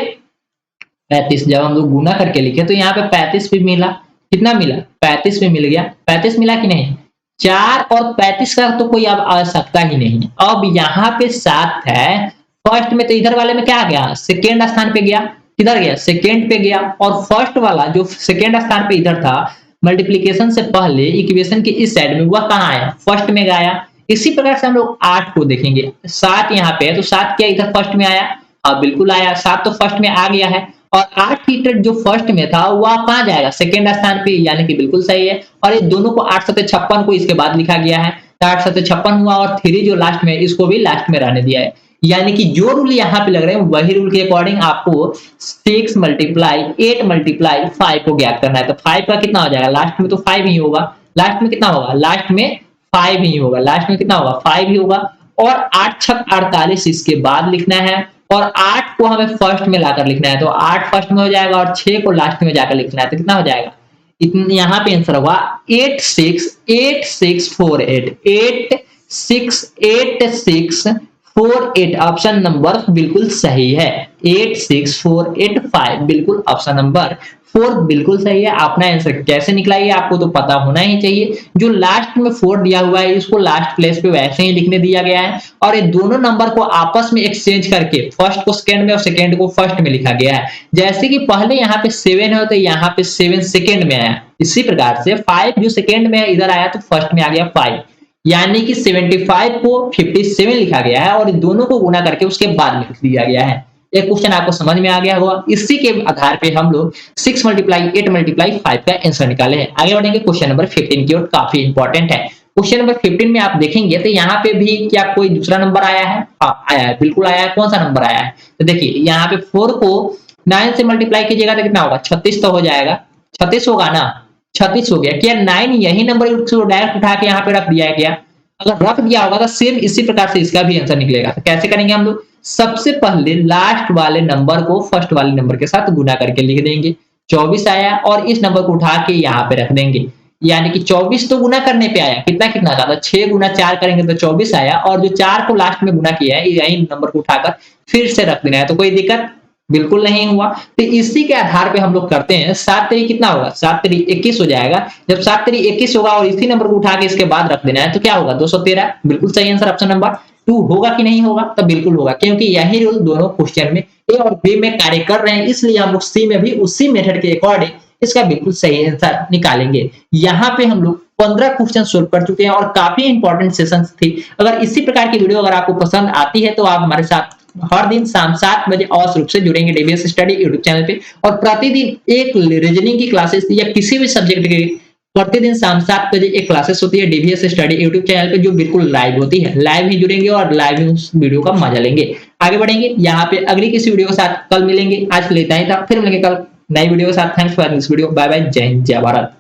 35। जब हम लोग गुना करके लिखे तो यहाँ पे 35 भी मिला। कितना मिला? 35 भी मिल गया। 35 मिला कि नहीं? 4 और 35 का तो कोई अब आवश्यकता ही नहीं है। अब यहाँ पे 7 है, फर्स्ट में तो इधर वाले में क्या आ गया? सेकेंड स्थान पे गया। किधर गया? सेकेंड पे गया। और फर्स्ट वाला जो सेकेंड स्थान पे इधर था, मल्टीप्लीकेशन से पहले इक्वेशन के इस साइड में, वह कहाँ आया? फर्स्ट में गया। इसी प्रकार से हम लोग 8 को देखेंगे। 7 यहाँ पे है तो 7 क्या इधर फर्स्ट में आया? हाँ बिल्कुल आया, 7 तो फर्स्ट में आ गया है। और 8 हीटर जो फर्स्ट में था वह कहाँ जाएगा? सेकेंड स्थान पे, यानी कि बिल्कुल सही है। और ये दोनों को 856 को इसके बाद लिखा गया है, तो 856 हुआ, और 3 जो लास्ट में इसको भी लास्ट में रहने दिया है। यानी कि जो रूल यहाँ पे लग रहे हैं वही रूल के अकॉर्डिंग आपको 6 मल्टीप्लाई 8 मल्टीप्लाई 5 को ज्ञात करना है। तो 5 का कितना हो जाएगा? लास्ट में तो 5 ही होगा। लास्ट में कितना होगा? लास्ट में 5 ही होगा। लास्ट में कितना होगा? 5 ही होगा। और 8 छक 48 इसके बाद लिखना है, और 8 को हमें फर्स्ट में लाकर लिखना है, तो 8 फर्स्ट में हो जाएगा और 6 को लास्ट में जाकर लिखना है, तो कितना हो जाएगा? यहाँ पे आंसर होगा 868648 ऑप्शन नंबर बिल्कुल सही है। 86485 बिल्कुल ऑप्शन नंबर 4 बिल्कुल सही है। अपना आंसर कैसे निकला ये आपको तो पता होना ही चाहिए। जो लास्ट में 4 दिया हुआ है इसको लास्ट प्लेस पे वैसे ही लिखने दिया गया है, और ये दोनों नंबर को आपस में एक्सचेंज करके फर्स्ट को सेकंड में और सेकंड को फर्स्ट में लिखा गया है। जैसे कि पहले यहाँ पे 7 है तो यहाँ पे 7 सेकंड में आया, इसी प्रकार से 5 जो सेकंड में इधर आया तो फर्स्ट में आ गया 5, यानी कि 75 को 57 लिखा गया है, और दोनों को गुना करके उसके बाद में लिख दिया गया है। एक क्वेश्चन आपको समझ में आ गया होगा। इसी के आधार पे हम लोग 6 मल्टीप्लाई 8 मल्टीप्लाई 5 का आंसर निकाले हैं। आगे बढ़ेंगे क्वेश्चन नंबर 15 की ओर, काफी इंपॉर्टेंट है। क्वेश्चन नंबर 15 में आप देखेंगे तो यहाँ पे भी क्या कोई दूसरा नंबर आया है? हाँ आया है, बिल्कुल आया है। कौन सा नंबर आया है? तो देखिए यहाँ पे 4 को 9 से मल्टीप्लाई कीजिएगा तो कितना होगा? 36 तो हो जाएगा। 36 होगा ना? 36 हो गया। क्या 9 यही नंबर डायरेक्ट उठा के यहाँ पे रख दिया है क्या? अगर रख दिया होगा तो सेम इसी प्रकार से इसका भी आंसर निकलेगा। तो कैसे करेंगे हम लोग? सबसे पहले लास्ट वाले नंबर को फर्स्ट वाले नंबर के साथ गुना करके लिख देंगे। 24 आया और इस नंबर को उठा के यहाँ पे रख देंगे, यानी कि 24 तो गुना करने पे आया, कितना कितना था? 6 गुना 4 करेंगे तो 24 आया, और जो 4 को लास्ट में गुना किया है यही नंबर को उठाकर फिर से रख देना है। तो कोई दिक्कत बिल्कुल नहीं हुआ। तो इसी के आधार पे हम लोग करते हैं। 7 3 कितना होगा? 7 3 21 हो जाएगा। जब 7 3 21 होगा और इसी नंबर को उठा के इसके बाद रख देना है तो क्या होगा? 213। बिल्कुल सही आंसर ऑप्शन नंबर 2 होगा कि नहीं होगा? तो बिल्कुल होगा, क्योंकि यही रूल दोनों क्वेश्चन में ए और बी में कार्य कर रहे हैं, इसलिए हम लोग सी में भी उसी मेथड के अकॉर्डिंग इसका बिल्कुल सही आंसर निकालेंगे। यहाँ पे हम लोग 15 क्वेश्चन सोल्व कर चुके हैं और काफी इंपॉर्टेंट सेशंस थी। अगर इसी प्रकार की वीडियो अगर आपको पसंद आती है तो आप हमारे साथ हर दिन शाम 7 बजे अवश्य रूप से जुड़ेंगे डीबीएस स्टडी यूट्यूब चैनल पे, और प्रतिदिन एक रीजनिंग की क्लासेस या किसी भी सब्जेक्ट के प्रतिदिन शाम 7 बजे एक क्लासेस होती है डीबीएस स्टडी यूट्यूब चैनल पे, जो बिल्कुल लाइव होती है। लाइव ही जुड़ेंगे और लाइव ही उस वीडियो का मजा लेंगे। आगे बढ़ेंगे यहाँ पे अगली किसी वीडियो के साथ कल मिलेंगे। आज के लिए इतना ही था, फिर मिलेंगे कल नई वीडियो के साथ। Thanks for this video. Bye bye. जय हिंद, जय भारत।